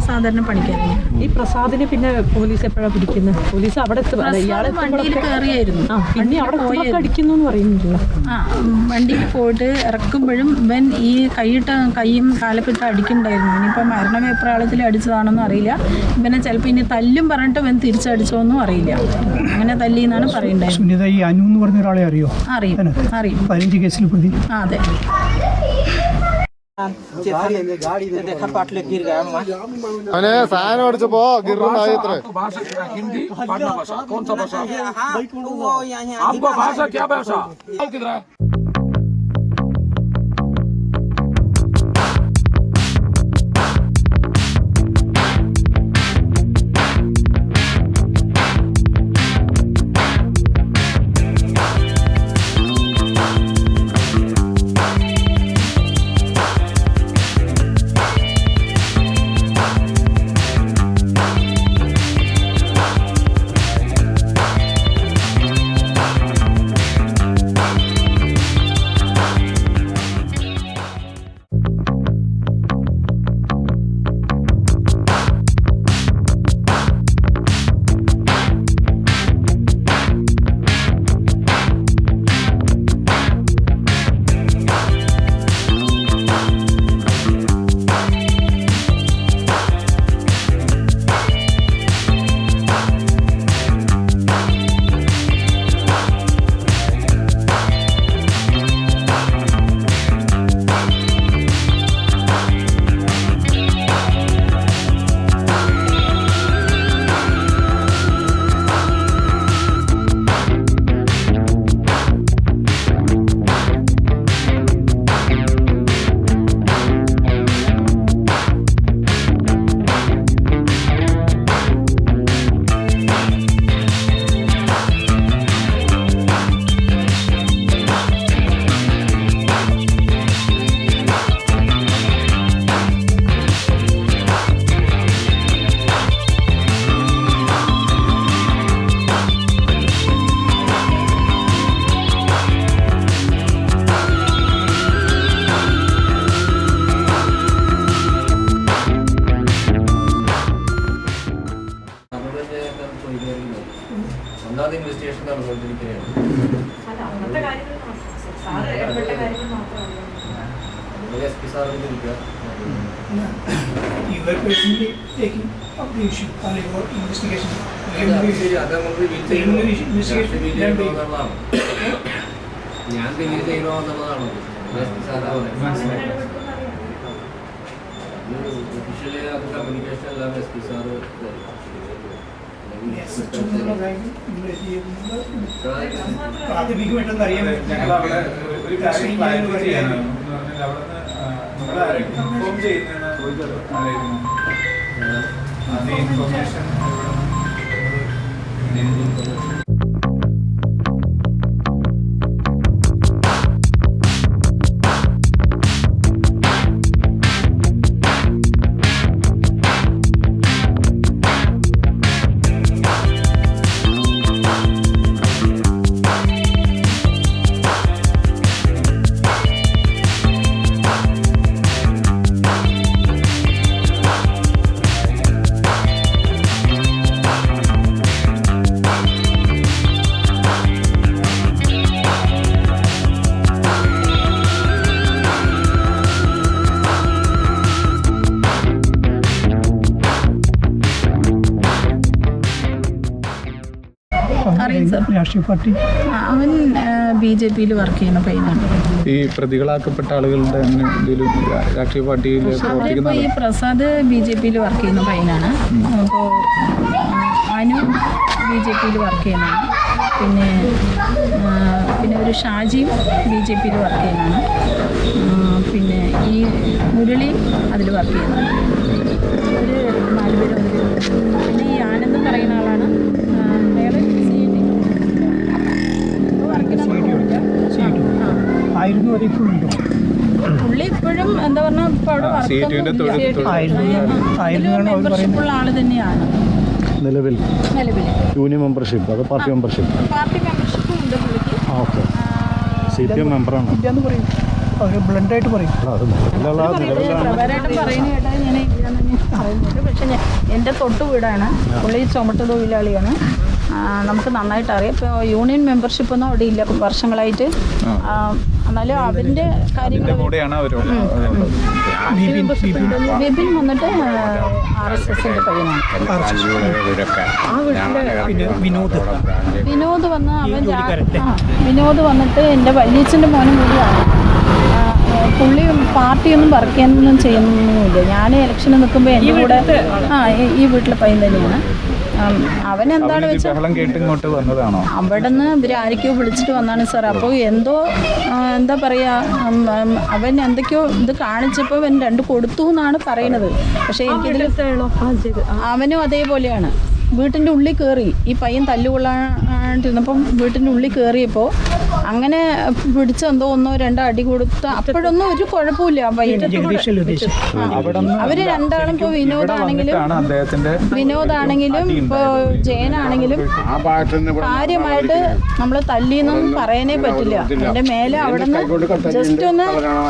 സാധാരണ പണിക്കാരാണ്. ഈ പ്രസാദിനെ പിന്നെ പോലീസ് എപ്പോഴാണ് പിടിക്കുന്നത്? പോലീസ് അവിടെ വണ്ടിയിൽ കയറിയായിരുന്നു. പിന്നെ അവിടെ അടിക്കുന്നു എന്ന് പറയുന്നില്ല. വണ്ടിയിൽ പോയിട്ട് ഇറക്കുമ്പോഴും ഇവൻ ഈ കൈയും കാലപ്പിട്ട് അടിക്കുന്നുണ്ടായിരുന്നു. ഇനിയിപ്പോൾ മരണവെപ്രാളത്തിൽ അടിച്ചതാണെന്നും അറിയില്ല. ഇവനെ ചിലപ്പോൾ ഇനി തല്ലും പറഞ്ഞിട്ട് ഇവൻ തിരിച്ചടിച്ചോന്നും അറിയില്ല. അങ്ങനെ തല്ലി എന്നാണ് പറയുന്നത്. സുനിത ഈ അനു എന്ന് പറഞ്ഞ ഒരാളെ അറിയോ? അറിയും. 15 കേസിൽ പ്രതി. അതെ. അവനെ ഫാൻ അടിച്ചപ്പോ ഗിറുണ്ടായി ഇത്ര You were personally taking up the issue on your investigation. ഞാൻ റിവ്യൂ ചെയ്യണോ എന്നുള്ളതാണോ ഒഫീഷ്യലി അത് കമ്മ്യൂണിക്കേഷൻ എല്ലാം എസ് പി സാറ് പ്രാഥമികമായിട്ടൊന്നും അറിയാൻ രാഷ്ട്രീയ പാർട്ടി അവൻ BJP വർക്ക് ചെയ്യുന്ന പയ്യനാണ്. ഈ പ്രതികളാക്കപ്പെട്ട ആളുകളുടെ രാഷ്ട്രീയ പാർട്ടിയിൽ പ്രവർത്തിക്കുന്ന ഈ പ്രസാദ് BJP വർക്ക് ചെയ്യുന്ന പയ്യനാണ്. അപ്പോൾ അനു BJP വർക്ക് ചെയ്യുന്നതാണ്. പിന്നെ ഒരു ഷാജിയും BJP വർക്ക് ചെയ്യുന്നതാണ്. പിന്നെ ഈ മുരളി അതിൽ വർക്ക് ചെയ്യുന്നതാണ്. ഒരു 4 പേര്. പിന്നെ ഈ ആനന്ദ് പറയുന്ന ആളാണ്. അയാൾ പുള്ളി ഇപ്പോഴും എന്താ പറഞ്ഞാൽ ഇപ്പോൾ അവിടെ മെമ്പർഷിപ്പുള്ള ആള് തന്നെയാണ് നിലവിൽ യൂണിയൻ മെമ്പർഷിപ്പ് അത് പാർട്ടി മെമ്പർഷിപ്പ് ഉണ്ട് പുള്ളിക്ക്. ഓക്കെ CPM മെമ്പറാണ് ഇല്ലാന്ന് പറയും. അവർ ബ്ലണ്ടായിട്ട് പറയും. പ്രധാനമായിട്ടും പറയുന്ന കേട്ടാൽ ഞാൻ പറയുന്നുണ്ട്. പക്ഷെ എൻ്റെ തൊട്ടു വീടാണ്. പുള്ളി ചുമട്ട് തൊഴിലാളിയാണ്. നമുക്ക് നന്നായിട്ട് അറിയാം. ഇപ്പോൾ യൂണിയൻ മെമ്പർഷിപ്പൊന്നും അവിടെ ഇല്ല വർഷങ്ങളായിട്ട്. എന്നാലും അവൻ്റെ കാര്യങ്ങൾ ബിബിൻ വന്നിട്ട് RSSൻ്റെ പയ്യനാണ്. ആ വീട്ടിൽ വിനോദ് വന്ന് വിനോദ് വന്നിട്ട് എൻ്റെ വലിയച്ഛൻ്റെ മോനും കൂടിയാണ്. പുള്ളി പാർട്ടിയൊന്നും വർക്കൊന്നും ചെയ്യുന്നൊന്നുമില്ല. ഞാൻ ഇലക്ഷന് നിൽക്കുമ്പോൾ എൻ്റെ കൂടെ ഈ വീട്ടിലെ പയ്യൻ തന്നെയാണ്. അവനെന്താണ് വെച്ചാൽ അവിടെ നിന്ന് ഇവർ ആരൊക്കെയോ വിളിച്ചിട്ട് വന്നാണ് സാർ. അപ്പോൾ എന്തോ എന്താ പറയുക, അവൻ എന്തൊക്കെയോ ഇത് കാണിച്ചപ്പോൾ അവൻ 2 കൊടുത്തു എന്നാണ് പറയണത്. പക്ഷേ എനിക്കിതിൽ അവനും അതേപോലെയാണ്. വീട്ടിൻ്റെ ഉള്ളിൽ കയറി ഈ പയ്യൻ തല്ലുകൊള്ളാണ്ടിരുന്നപ്പം വീട്ടിൻ്റെ ഉള്ളിൽ കയറിയപ്പോൾ അങ്ങനെ പിടിച്ചെന്തോ 1-2 അടി കൊടുത്ത് അപ്പോഴൊന്നും ഒരു കുഴപ്പമില്ല ആ പയ്യൻ. അവര് രണ്ടാളും ഇപ്പോൾ വിനോദാണെങ്കിലും ഇപ്പോൾ ജയനാണെങ്കിലും കാര്യമായിട്ട് നമ്മൾ തല്ലിയെന്നും പറയാനേ പറ്റില്ല. എൻ്റെ മേലെ അവിടെ നിന്ന് ജസ്റ്റ് ഒന്ന്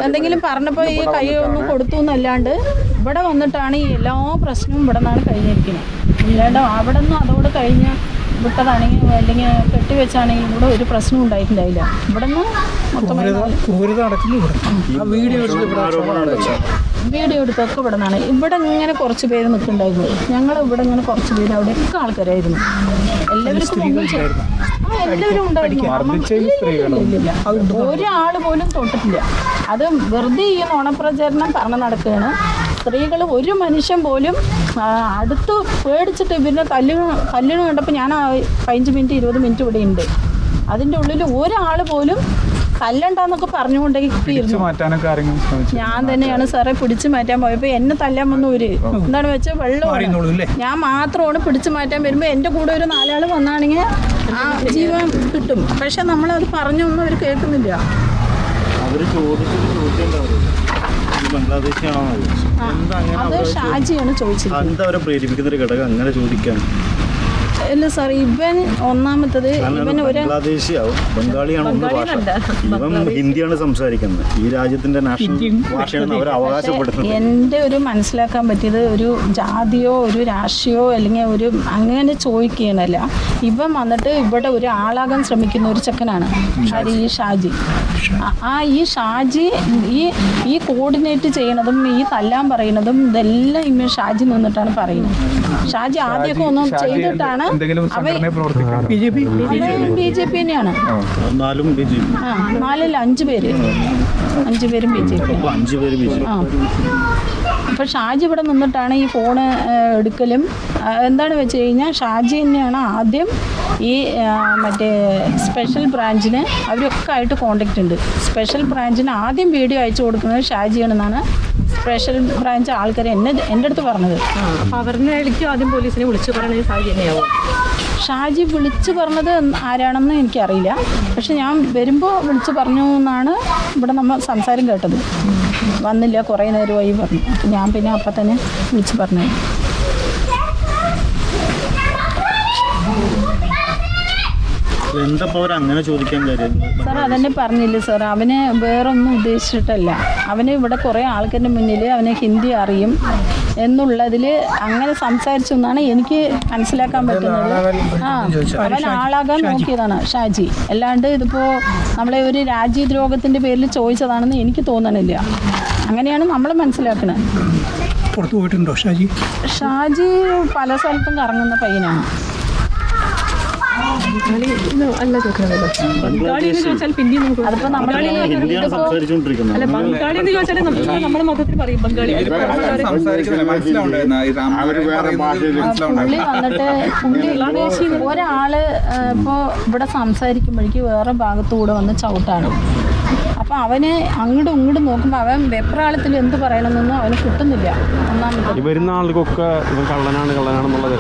എന്തെങ്കിലും പറഞ്ഞപ്പോൾ ഈ കൈ ഒന്ന് കൊടുത്തു എന്നല്ലാണ്ട് ഇവിടെ വന്നിട്ടാണ് ഈ എല്ലാ പ്രശ്നവും ഇവിടെ നിന്നാണ് കഴിഞ്ഞിരിക്കുന്നത്. ഇല്ലാണ്ട് അവിടെ നിന്നും അതോടെ കഴിഞ്ഞ് വിട്ടതാണെങ്കിൽ അല്ലെങ്കിൽ കെട്ടിവെച്ചാണെങ്കിലും കൂടെ ഒരു പ്രശ്നം ഉണ്ടായിട്ടുണ്ടായില്ല. ഇവിടെ നിന്ന് വീഡിയോ എടുത്തൊക്കെ ഇവിടെ നിന്നാണ്. ഇവിടെ ഇങ്ങനെ കുറച്ച് പേര് നിൽക്കുന്നുണ്ടായിരുന്നു. ഞങ്ങൾ ഇവിടെ ഇങ്ങനെ കുറച്ച് പേര് അവിടെയൊക്കെ ആൾക്കാരായിരുന്നു. എല്ലാവർക്കും എല്ലാവരും ഉണ്ടായിരുന്നു. ഒരാൾ പോലും തൊട്ടിട്ടില്ല. അത് വെറുതെ ഈ നുണപ്രചരണം പറഞ്ഞു നടക്കുകയാണ്. സ്ത്രീകൾ ഒരു മനുഷ്യൻ പോലും അടുത്ത് പേടിച്ചിട്ട് ഇവരുടെ കല്ലിന് കണ്ടപ്പോൾ ഞാൻ 15 മിനിറ്റ് 20 മിനിറ്റ് ഇവിടെ ഉണ്ട്. അതിൻ്റെ ഉള്ളിൽ ഒരാൾ പോലും തല്ലണ്ടെന്നൊക്കെ പറഞ്ഞുകൊണ്ടേയിരുന്നു. ഞാൻ തന്നെയാണ് സാറേ പിടിച്ചു മാറ്റാൻ പോയപ്പോൾ എന്നെ തല്ലാൻ വന്നു. എന്താണ് വെച്ചാൽ വെള്ളം ഞാൻ മാത്രമാണ് പിടിച്ചു മാറ്റാൻ വരുമ്പോൾ എൻ്റെ കൂടെ ഒരു 4 ആൾ വന്നാണെങ്കിൽ ആ ജീവൻ കിട്ടും. പക്ഷെ നമ്മളത് പറഞ്ഞൊന്നും അവർ കേൾക്കുന്നില്ല. അത് ഷാജിയാണ് ചോദിച്ചത്. ഇല്ല സാർ, ഇവൻ ഒന്നാമത്തത് ഇവൻ ഒരു ഹിന്ദിയാണ് സംസാരിക്കുന്നത്. ഈ രാജ്യത്തിന്റെ നാഷണൽ ഭാഷയാണെന്ന് അവർ അവകാശപ്പെടുന്നത്. എൻ്റെ ഒരു മനസ്സിലാക്കാൻ പറ്റിയത് ഒരു ജാതിയോ ഒരു രാഷ്ട്രീയമോ അല്ലെങ്കിൽ ഒരു അങ്ങനെ ചോദിക്കുകയാണല്ല. ഇവൻ വന്നിട്ട് ഇവിടെ ഒരു ആളാകാൻ ശ്രമിക്കുന്ന ഒരു ചെക്കനാണ് ഈ ഷാജി. ഈ ഷാജി ഈ കോർഡിനേറ്റ് ചെയ്യണതും ഈ തല്ലാൻ പറയുന്നതും ഇതെല്ലാം ഇവൻ ഷാജി നിന്നിട്ടാണ് പറയുന്നത്. ഷാജി ആദ്യമൊക്കെ ഒന്നും ചെയ്തിട്ടാണ് BJP തന്നെയാണ്. 5 പേരും BJP. അപ്പോൾ ഷാജി ഇവിടെ നിന്നിട്ടാണ് ഈ ഫോണ് എടുക്കലും. എന്താണ് വെച്ച് കഴിഞ്ഞാൽ ഷാജി തന്നെയാണ് ആദ്യം ഈ മറ്റേ സ്പെഷ്യൽ ബ്രാഞ്ചിന് അവരൊക്കെ ആയിട്ട് കോണ്ടാക്റ്റ് ഉണ്ട്. സ്പെഷ്യൽ ബ്രാഞ്ചിന് ആദ്യം വീഡിയോ അയച്ചു കൊടുക്കുന്നത് ഷാജിയാണെന്നാണ് സ്പെഷ്യൽ ബ്രാഞ്ച് ആൾക്കാർ എൻ്റെ അടുത്ത് പറഞ്ഞത്. അപ്പോൾ അവരുടെ ആദ്യം പോലീസിനെ വിളിച്ചു പറയുന്നത് ഷാജി തന്നെയാവും. ഷാജി വിളിച്ചു പറഞ്ഞത് ആരാണെന്ന് എനിക്കറിയില്ല. പക്ഷെ ഞാൻ വരുമ്പോൾ വിളിച്ചു പറഞ്ഞു എന്നാണ് ഇവിടെ നമ്മൾ സംസാരം കേട്ടത്. വന്നില്ല, കുറേ നേരമായി പറഞ്ഞു. അപ്പം ഞാൻ പിന്നെ അപ്പം തന്നെ വിളിച്ചു പറഞ്ഞു. സാർ അതെന്നെ പറഞ്ഞില്ല സാർ. അവന് വേറൊന്നും ഉദ്ദേശിച്ചിട്ടല്ല. അവന് ഇവിടെ കുറേ ആൾക്കാരുടെ മുന്നിൽ അവന് ഹിന്ദി അറിയും എന്നുള്ളതിൽ അങ്ങനെ സംസാരിച്ചു എന്നാണ് എനിക്ക് മനസ്സിലാക്കാൻ പറ്റുന്നത്. അവൻ ആളാകാൻ നോക്കിയതാണ് ഷാജി. അല്ലാണ്ട് ഇതിപ്പോൾ നമ്മളെ ഒരു രാജ്യദ്രോഹത്തിൻ്റെ പേരിൽ ചോദിച്ചതാണെന്ന് എനിക്ക് തോന്നണില്ല. അങ്ങനെയാണ് നമ്മൾ മനസ്സിലാക്കുന്നത്. ഷാജി പല സ്ഥലത്തും കറങ്ങുന്ന പയ്യനാണ്. അതിപ്പോ പുള്ളി വന്നിട്ട് ഒരാള് ഇപ്പോ ഇവിടെ സംസാരിക്കുമ്പോഴേക്ക് വേറെ ഭാഗത്തുകൂടെ വന്ന് ചവിട്ടാണ്. അപ്പൊ അവന് അങ്ങോട്ടും ഇങ്ങോട്ടും നോക്കുമ്പോൾ അവൻ വെപ്രാളത്തിൽ എന്ത് പറയണമെന്നൊന്നും അവന് കിട്ടുന്നില്ല. ഒന്നാമത് വരുന്ന ആളുകൾക്കൊക്കെ കള്ളനാണെന്നുള്ളത്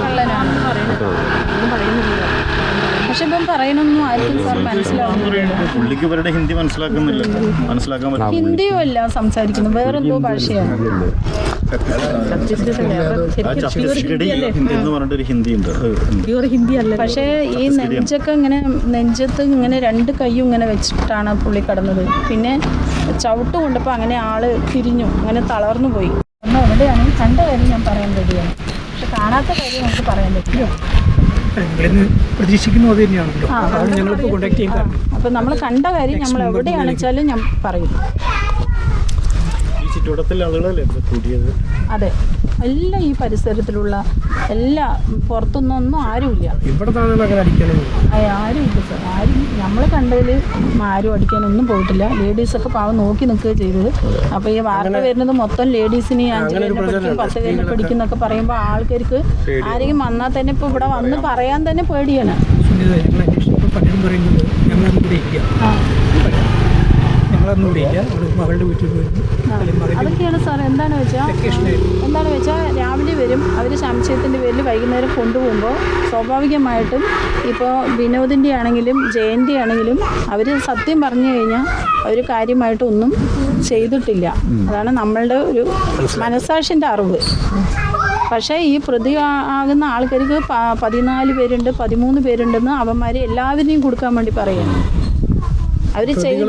പക്ഷെ ഇപ്പം പറയണൊന്നും ആയിരിക്കും സാർ മനസ്സിലാവുന്നില്ല. പുള്ളിക്ക് ഇവരുടെ ഹിന്ദി മനസ്സിലാക്കാൻ ഹിന്ദിയോ അല്ല സംസാരിക്കുന്നത്, വേറെന്തോ ഭാഷയാണ്. പക്ഷേ ഈ നെഞ്ചൊക്കെ ഇങ്ങനെ നെഞ്ചത്ത് ഇങ്ങനെ 2 കൈയും ഇങ്ങനെ വെച്ചിട്ടാണ് പുള്ളി കടന്നത്. പിന്നെ ചവിട്ട് കൊണ്ടപ്പോൾ അങ്ങനെ ആള് തിരിഞ്ഞു, അങ്ങനെ തളർന്നു പോയി. എവിടെയാണ് കണ്ട കാര്യം ഞാൻ പറയാൻ റെഡിയാണ്. പക്ഷെ കാണാത്ത കാര്യം നമുക്ക് പറയാൻ പറ്റില്ല. പ്രതീക്ഷിക്കുന്നത് അത് തന്നെയാണല്ലോ. ഞങ്ങളിപ്പോൾ കോൺടാക്ട് ചെയ്യുക. അപ്പോൾ നമ്മൾ കണ്ട കാര്യം നമ്മൾ എവിടെയാണെന്ന് വെച്ചാലും ഞാൻ പറയും. ചുറ്റുവട്ടത്തിലെ ആളുകളല്ലേ കൂടിയത്? അതെ, എല്ലാം ഈ പരിസരത്തിലുള്ള എല്ലാ പുറത്തുനിന്നൊന്നും ആരുമില്ല. ഇവിടെ അങ്ങനെ അടിക്കണം ആരുമില്ല സാർ, ആരും നമ്മൾ കണ്ടതിൽ ആരും അടിക്കാനൊന്നും പോയിട്ടില്ല. ലേഡീസൊക്കെ പാവം നോക്കി നിൽക്കുകയാണ് ചെയ്തത്. അപ്പോൾ ഈ വാർത്ത വരുന്നത് മൊത്തം ലേഡീസിന് 5 പേരിനെ പഠിക്കും 10 പേരിനെ പഠിക്കുന്നൊക്കെ പറയുമ്പോൾ ആൾക്കാർക്ക് ആരെങ്കിലും വന്നാൽ തന്നെ ഇപ്പോൾ ഇവിടെ വന്ന് പറയാൻ തന്നെ പേടിയാണ്. പലരും പറയുന്നത് ഞങ്ങളൊന്നും ഇവിടെ ഇല്ല, ഞങ്ങളൊന്നും ഇവിടെ ഇല്ല, മകളുടെ വീട്ടിൽ പോയിരുന്നു. അതൊക്കെയാണ് സാർ. എന്താണെന്ന് വെച്ചാൽ രാവിലെ വരും അവർ, സംശയത്തിൻ്റെ പേരിൽ വൈകുന്നേരം കൊണ്ടുപോകുമ്പോൾ സ്വാഭാവികമായിട്ടും ഇപ്പോൾ വിനോദിൻ്റെ ആണെങ്കിലും ജയൻ്റെ ആണെങ്കിലും അവർ സത്യം പറഞ്ഞു കഴിഞ്ഞാൽ അവർ കാര്യമായിട്ടൊന്നും ചെയ്തിട്ടില്ല. അതാണ് നമ്മളുടെ ഒരു മനസ്സാക്ഷിൻ്റെ അറിവ്. പക്ഷേ ഈ പ്രതി ആകുന്ന ആൾക്കാർക്ക് 14 പേരുണ്ട് 13 പേരുണ്ടെന്ന് അവന്മാരെ എല്ലാവരെയും കൊടുക്കാൻ വേണ്ടി പറയുന്നു. അവർ ചെയ്ത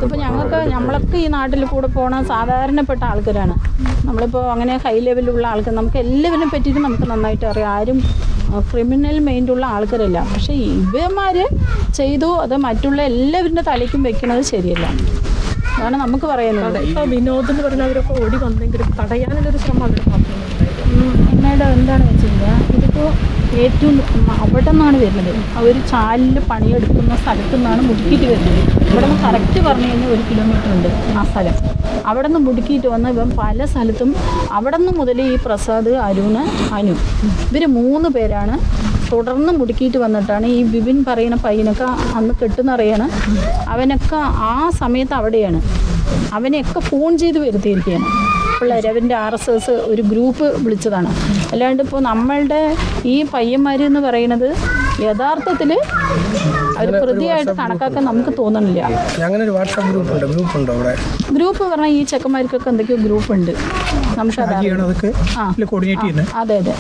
ഇപ്പോൾ നമ്മളൊക്കെ ഈ നാട്ടിൽ കൂടെ പോണ സാധാരണപ്പെട്ട ആൾക്കാരാണ്. നമ്മളിപ്പോൾ അങ്ങനെ ഹൈ ലെവലിലുള്ള ആൾക്കാർ, നമുക്ക് എല്ലാവരെയും പറ്റിയിട്ട് നമുക്ക് നന്നായിട്ട് അറിയാം. ആരും ക്രിമിനൽ മൈൻഡുള്ള ആൾക്കാരല്ല. പക്ഷേ ഇവന്മാർ ചെയ്തു, അത് മറ്റുള്ള എല്ലാവരുടെ തലയ്ക്കും വെക്കുന്നത് ശരിയല്ല. അതാണ് നമുക്ക് പറയുന്നത്. ഇപ്പോൾ വിനോദ് എന്ന് പറഞ്ഞവരൊക്കെ ഓടി വന്നെങ്കിലും തടയാനുള്ളൊരു ശ്രമം അവരുടെ ഭാഗത്തുനിന്നുണ്ടായിരുന്നു. എന്നോട് എന്താണെന്ന് വെച്ച് കഴിഞ്ഞാൽ ഇതിപ്പോൾ ഏറ്റവും അവിടെ നിന്നാണ് വരുന്നത്. അവർ ചാലിൽ പണിയെടുക്കുന്ന സ്ഥലത്തു നിന്നാണ് മുടുക്കിയിട്ട് വരുന്നത്. ഇവിടെ നിന്ന് കറക്റ്റ് പറഞ്ഞു കഴിഞ്ഞാൽ 1 കിലോമീറ്റർ ഉണ്ട് ആ സ്ഥലം. അവിടെ നിന്ന് മുടുക്കിയിട്ട് വന്ന് ഇവൻ പല സ്ഥലത്തും അവിടെ നിന്ന് മുതൽ ഈ പ്രസാദ്, അരുണ്, അനു ഇവർ 3 പേരാണ് തുടർന്ന് മുടുക്കിയിട്ട് വന്നിട്ടാണ് ഈ ബിബിൻ പറയുന്ന പയ്യനൊക്കെ അന്ന് കെട്ടുന്നറിയാണ്. അവനൊക്കെ ആ സമയത്ത് അവിടെയാണ്. അവനെയൊക്കെ ഫോൺ ചെയ്ത് വരുത്തിയിരിക്കുകയാണ് പിള്ളേർ. അവൻ്റെ RSS ഒരു ഗ്രൂപ്പ് വിളിച്ചതാണ്. അല്ലാണ്ട് ഇപ്പോൾ നമ്മളുടെ ഈ പയ്യന്മാരെന്ന് പറയുന്നത് യഥാർത്ഥത്തിൽ അവർ പ്രതിയായിട്ട് കണക്കാക്കാൻ നമുക്ക് തോന്നണില്ല. അങ്ങനെ ഒരു വാട്സാപ്പ് ഗ്രൂപ്പുണ്ടോ അവിടെ? ഗ്രൂപ്പ് പറഞ്ഞാൽ ഈ ചെക്കന്മാർക്കൊക്കെ എന്തൊക്കെയോ ഗ്രൂപ്പുണ്ട്. നമുക്ക് അതെ അതെ.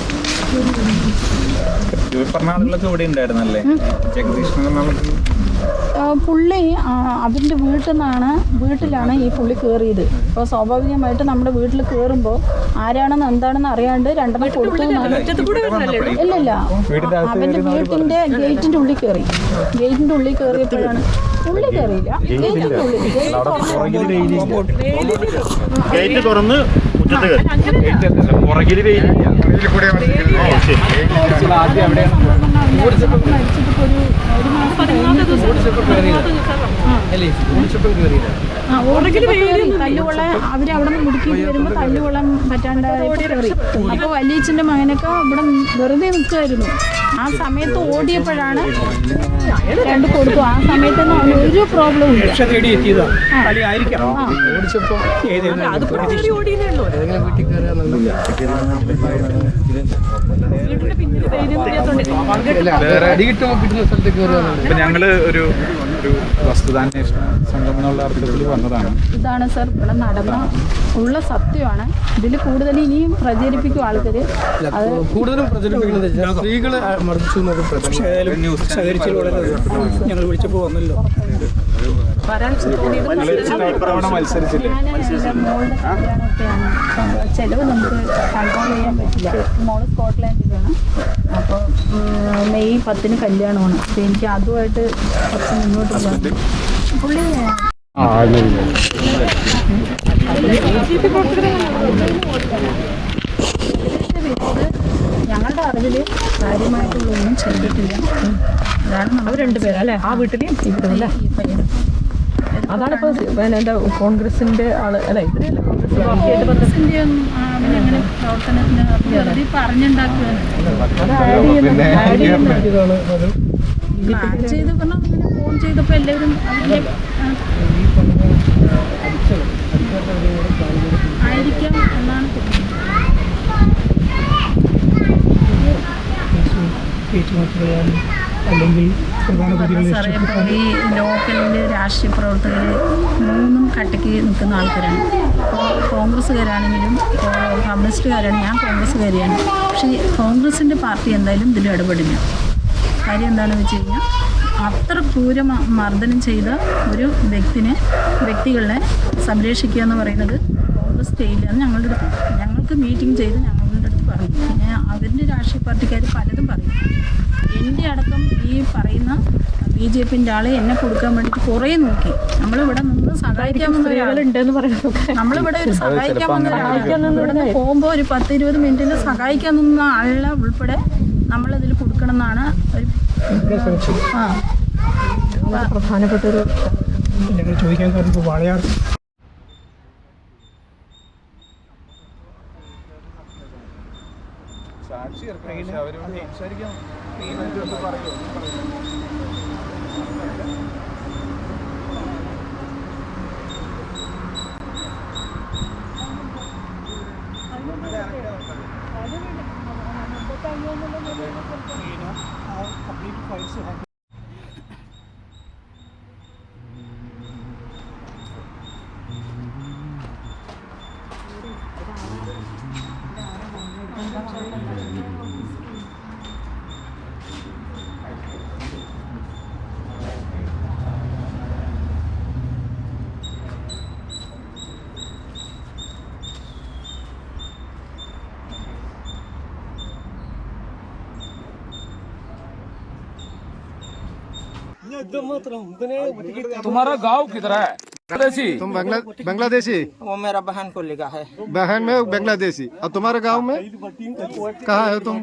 പുള്ളി അവൻ്റെ വീട്ടിലാണ് ഈ പുള്ളി കയറിയത്. അപ്പോൾ സ്വാഭാവികമായിട്ട് നമ്മുടെ വീട്ടിൽ കയറുമ്പോൾ ആരാണെന്ന് എന്താണെന്ന് അറിയാണ്ട് 2 കൊടുത്തു. ഇല്ലല്ല, അവൻ്റെ വീട്ടിൻ്റെ ഗേറ്റിൻ്റെ ഉള്ളിൽ കയറി. ഗേറ്റിൻ്റെ ഉള്ളിൽ കയറിയപ്പോഴാണ് പുള്ളി കയറിയില്ല, ഗേറ്റിൻ്റെ ഉള്ളിൽ ഗേറ്റ് തുറന്ന് തല്ലുകൊള്ള അവരവിടെ നിന്ന് മുടുക്കിയിട്ട് വരുമ്പോൾ തല്ലുകൊള്ളാൻ പറ്റാണ്ടായപ്പോൾ കയറി. അപ്പോൾ വലിയച്ഛൻ്റെ മകനൊക്കെ ഇവിടെ വെറുതെ നിൽക്കുമായിരുന്നു. ആ സമയത്ത് ഓടിയപ്പോഴാണ് 2 കൊടുത്തു. ആ സമയത്ത് ഒരു പ്രോബ്ലം ഇല്ല. ഞങ്ങള് ഒരു വസ്തുതാന്വേഷണ സംഘം എന്നുള്ള അർത്ഥത്തിൽ വന്നതാണ്. ഇതാണ് സർ ഇവിടെ നടന്ന ഉള്ള സത്യമാണ്. ഇതിൽ കൂടുതൽ ഇനിയും പ്രചരിപ്പിക്കും ആൾക്കാർ. കൂടുതലും പ്രചരിപ്പിക്കുന്നത് സ്ത്രീകളെ മർദ്ദിച്ചു ഞങ്ങൾ വിളിച്ചപ്പോൾ വന്നല്ലോ. ചെലവ് നമുക്ക് കൺട്രോൾ ചെയ്യാൻ പറ്റില്ല. മോള് സ്കോട്ട്ലാൻഡിലാണ്. അപ്പോൾ മെയ് 10 കല്യാണമാണ്. അപ്പോൾ എനിക്ക് അതുമായിട്ട് കുറച്ച് മുന്നോട്ട് പോകാം. പുള്ളി ഞങ്ങളുടെ അറിവിൽ കാര്യമായിട്ടുള്ളതൊന്നും ചെയ്തിട്ടില്ല. അതാണ് നമ്മൾ 2 പേരല്ലേ ആ വീട്ടിൽ ഇവിടുന്നല്ലേ ഈ പയ്യൻ. അതാണിപ്പോൾ എന്താ കോൺഗ്രസിൻ്റെ ആള് അല്ല ഇതിലല്ല കോൺഗ്രസിൻ്റെ അവനങ്ങനെ പ്രവർത്തനത്തിന് വെറുതെ പറഞ്ഞുണ്ടാക്കുകയാണ്. ചെയ്ത് പറഞ്ഞാൽ അങ്ങനെ ഫോൺ ചെയ്തപ്പോൾ എല്ലാവരും അതിൻ്റെ ആയിരിക്കാം എന്നാണ് അല്ലെങ്കിൽ സാറേ, ഇപ്പോൾ ഈ ലോക്കലിൽ രാഷ്ട്രീയ പ്രവർത്തകർ 3 കട്ടയ്ക്ക് നിൽക്കുന്ന ആൾക്കാരാണ്. ഇപ്പോൾ കോൺഗ്രസ്സുകാരാണെങ്കിലും കമ്മ്യൂണിസ്റ്റുകാരാണ്. ഞാൻ കോൺഗ്രസ്സുകാരിയാണ്. പക്ഷേ കോൺഗ്രസിൻ്റെ പാർട്ടി എന്തായാലും ഇതിൽ ഇടപെടില്ല. കാര്യം എന്താണെന്ന് വെച്ച് കഴിഞ്ഞാൽ അത്ര ക്രൂരമർദ്ദനം ചെയ്ത ഒരു വ്യക്തികളെ സംരക്ഷിക്കുക എന്ന് പറയുന്നത് കോൺഗ്രസ് ചെയ്യില്ല. ഞങ്ങളുടെ അടുത്ത് ഞങ്ങൾക്ക് മീറ്റിംഗ് ചെയ്ത് ഞങ്ങളുടെ അടുത്ത് പറഞ്ഞു. പിന്നെ അവരുടെ രാഷ്ട്രീയ പാർട്ടിക്കാർ പലതും പറയും. എൻ്റെ അടക്കം ഈ പറയുന്ന BJPൻ്റെ ആളെ എന്നെ കൊടുക്കാൻ വേണ്ടിയിട്ട് കുറേ നോക്കി. നമ്മളിവിടെ നിന്ന് സഹായിക്കാമെന്ന് നമ്മളിവിടെ ഒരു സഹായിക്കാമെന്ന് ഇവിടെ നിന്ന് പോകുമ്പോൾ ഒരു 10-20 മിനിറ്റിൽ സഹായിക്കാൻ നിന്ന ആളെ ഉൾപ്പെടെ നമ്മളതിൽ കൊടുക്കണം എന്നാണ് ഒരു പ്രധാനപ്പെട്ടൊരു ഞങ്ങൾ ചോദിക്കാൻ കാരണം ഇപ്പോൾ വാളയാർ तुम्हारा गांव किधर है? तुम बांग्लादेशी? वो मेरा बहन को लिखा है। बहन में बांग्लादेशी। और तुम्हारे गांव में कहाँ है तुम?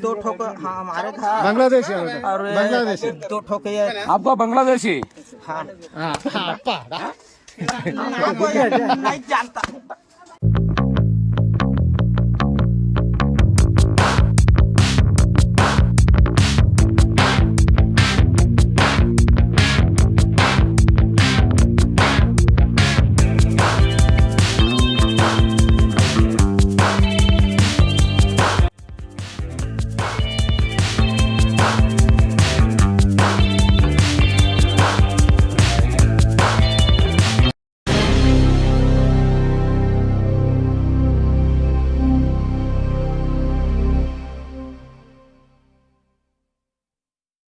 2 ठोक हाँ हमारे घर बांग्लादेशी और बांग्लादेशी 2 ठोक ये आपका बांग्लादेशी। हाँ हाँ नहीं जानता।